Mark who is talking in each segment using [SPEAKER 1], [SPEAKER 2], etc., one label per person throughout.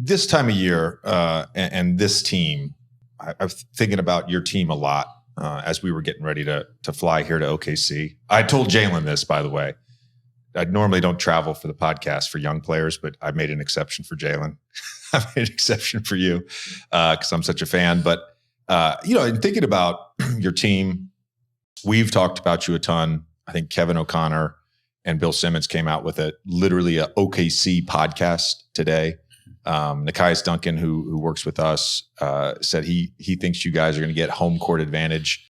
[SPEAKER 1] this time of year and this team, I was thinking about your team a lot as we were getting ready to fly here to OKC. I told Jalen this, by the way. I normally don't travel for the podcast for young players, but I made an exception for Jalen. I made an exception for you because I'm such a fan. But, in thinking about your team, we've talked about you a ton. I think Kevin O'Connor and Bill Simmons came out with literally a OKC podcast today. Nikias Duncan, who works with us, said he thinks you guys are going to get home court advantage.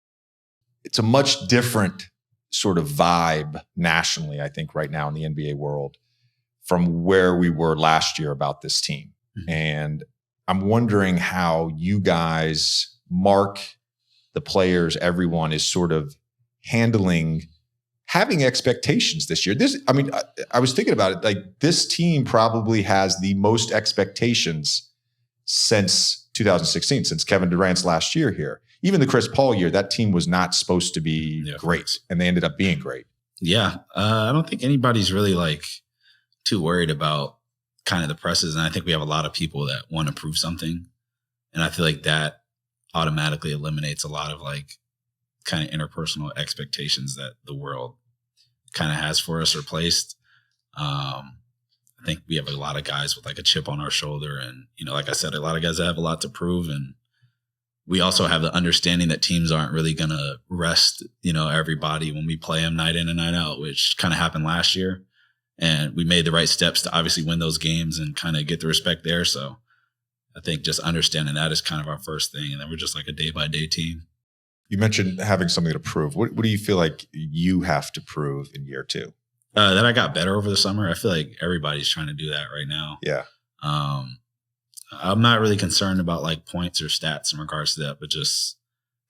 [SPEAKER 1] It's a much different sort of vibe nationally, I think, right now in the NBA world from where we were last year about this team. Mm-hmm. And I'm wondering how you guys, Mark, the players, everyone is sort of having expectations this year. I was thinking about it, like this team probably has the most expectations since 2016, since Kevin Durant's last year here. Even the Chris Paul year, that team was not supposed to be great, and they ended up being great.
[SPEAKER 2] Yeah. I don't think anybody's really too worried about kind of the presses. And I think we have a lot of people that want to prove something. And I feel like that automatically eliminates a lot of kind of interpersonal expectations that the world kind of has for us or placed. I think we have a lot of guys with a chip on our shoulder. And, like I said, a lot of guys that have a lot to prove. And we also have the understanding that teams aren't really going to rest, everybody when we play them night in and night out, which kind of happened last year. And we made the right steps to obviously win those games and kind of get the respect there. So I think just understanding that is kind of our first thing. And then we're just a day-by-day team.
[SPEAKER 1] You mentioned having something to prove. What do you feel like you have to prove in year two?
[SPEAKER 2] That I got better over the summer. I feel like everybody's trying to do that right now.
[SPEAKER 1] Yeah.
[SPEAKER 2] I'm not really concerned about points or stats in regards to that, but just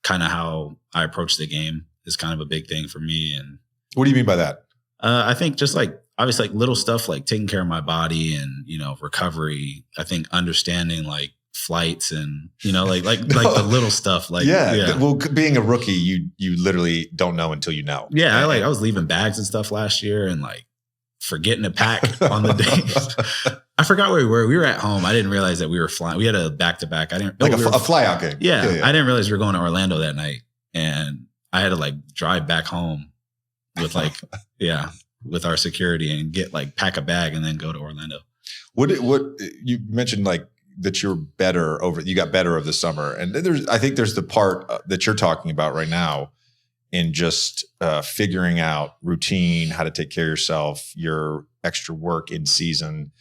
[SPEAKER 2] kind of how I approach the game is kind of a big thing for me. And
[SPEAKER 1] what do you mean by that?
[SPEAKER 2] I think just obviously little stuff like taking care of my body and, recovery. I think understanding flights and, the little stuff.
[SPEAKER 1] Yeah. Well, being a rookie, you literally don't know until you know.
[SPEAKER 2] Yeah. I was leaving bags and stuff last year and forgetting to pack on the day. I forgot where we were. We were at home. I didn't realize that we were flying. We had a back-to-back. I didn't
[SPEAKER 1] a fly-out game.
[SPEAKER 2] Yeah, I didn't realize we were going to Orlando that night. And I had to drive back home with with our security and get pack a bag and then go to Orlando.
[SPEAKER 1] What you mentioned that you got better over the summer. And I think there's the part that you're talking about right now in just figuring out routine, how to take care of yourself, your extra work in season,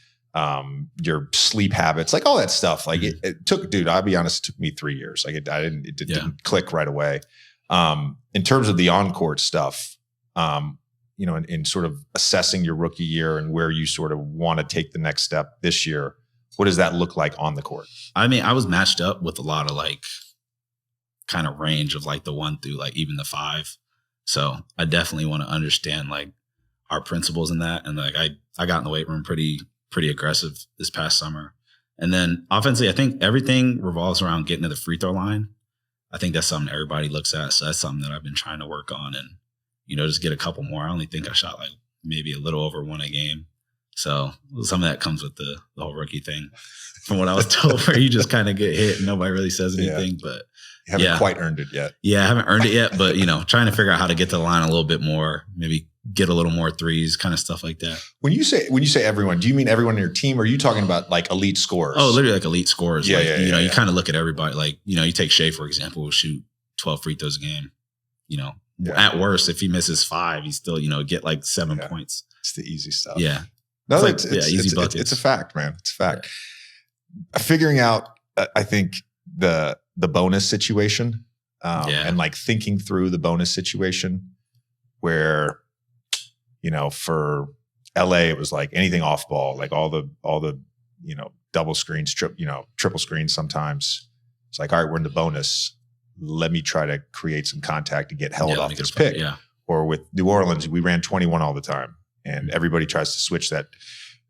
[SPEAKER 1] your sleep habits, all that stuff. It took, dude, I'll be honest, it took me 3 years. It didn't click right away. In terms of the on-court stuff, in sort of assessing your rookie year and where you sort of want to take the next step this year, what does that look like on the court?
[SPEAKER 2] I mean, I was matched up with a lot of kind of range of the 1 through even the 5. So I definitely want to understand our principles in that. And I got in the weight room pretty aggressive this past summer. And then offensively, I think everything revolves around getting to the free throw line. I think that's something everybody looks at. So that's something that I've been trying to work on and, just get a couple more. I only think I shot maybe a little over 1 a game. So some of that comes with the whole rookie thing from what I was told, where you just kind of get hit and nobody really says anything, but
[SPEAKER 1] you haven't quite earned it yet.
[SPEAKER 2] Yeah, I haven't earned it yet, but trying to figure out how to get to the line a little bit more, maybe get a little more threes, kind of stuff like that.
[SPEAKER 1] When you say everyone, do you mean everyone in your team, or are you talking about elite scorers?
[SPEAKER 2] Oh, literally elite scorers. You kind of look at everybody. You take Shea, for example, who shoot 12 free throws a game. At worst, if he misses 5, he still get 7 points.
[SPEAKER 1] It's the easy stuff.
[SPEAKER 2] Yeah.
[SPEAKER 1] No, easy buckets. It's a fact, man. It's a fact. Figuring out, I think the bonus situation, and thinking through the bonus situation, where, for LA it was anything off ball, all the double screens, triple screens. Sometimes it's all right, we're in the bonus. Let me try to create some contact and get held off this pick.
[SPEAKER 2] Yeah.
[SPEAKER 1] Or with New Orleans, we ran 21 all the time. And everybody tries to switch that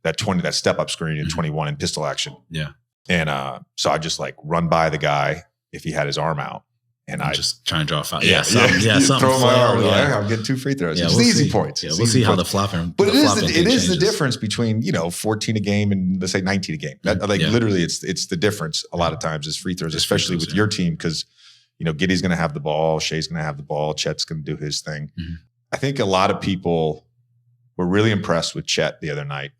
[SPEAKER 1] 20, that step up screen in 21 in pistol action.
[SPEAKER 2] Yeah.
[SPEAKER 1] And so I just run by the guy if he had his arm out, And
[SPEAKER 2] I'm just trying to draw a foul.
[SPEAKER 1] something throw my arm. I'm getting 2 free throws. It's easy points.
[SPEAKER 2] Yeah, we'll see how the flopping.
[SPEAKER 1] But it is the difference between 14 a game and let's say 19 a game. Literally, it's the difference a lot of times is free throws, especially with your team because Giddey's going to have the ball, Shea's going to have the ball, Chet's going to do his thing. Mm-hmm. I think a lot of people were really impressed with Chet the other night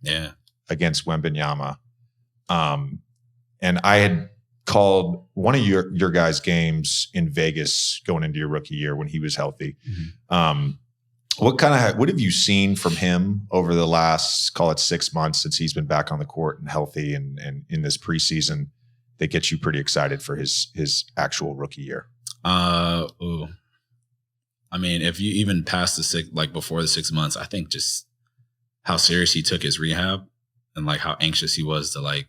[SPEAKER 1] against Wembanyama. And I had called one of your guys' games in Vegas going into your rookie year when he was healthy. Mm-hmm. What have you seen from him over the last, call it 6 months since he's been back on the court and healthy and in this preseason that gets you pretty excited for his actual rookie year?
[SPEAKER 2] I mean, if you even past before the 6 months, I think just how serious he took his rehab and how anxious he was to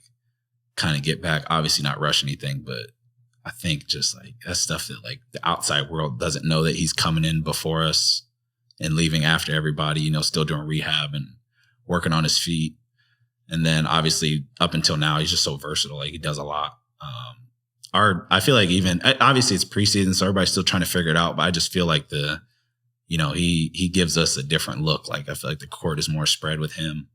[SPEAKER 2] kind of get back, obviously not rush anything, but I think just that's stuff that the outside world doesn't know that he's coming in before us and leaving after everybody, still doing rehab and working on his feet. And then obviously up until now, he's just so versatile. He does a lot. I feel even obviously it's preseason, so everybody's still trying to figure it out, but I just feel he gives us a different look. I feel the court is more spread with him.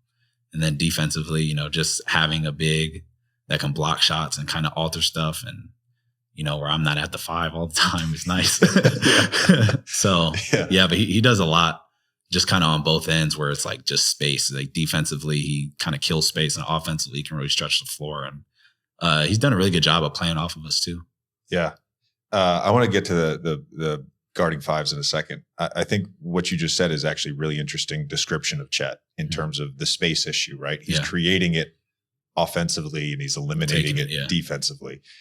[SPEAKER 2] And then defensively, just having a big that can block shots and kind of alter stuff and, where I'm not at the 5 all the time is nice. So, but he does a lot just kind of on both ends where it's just space. Defensively, he kind of kills space and offensively, he can really stretch the floor. And he's done a really good job of playing off of us too. Yeah.
[SPEAKER 1] I want to get to the guarding fives in a second. I think what you just said is actually a really interesting description of Chet in terms of the space issue, right? He's creating it offensively and he's eliminating it defensively.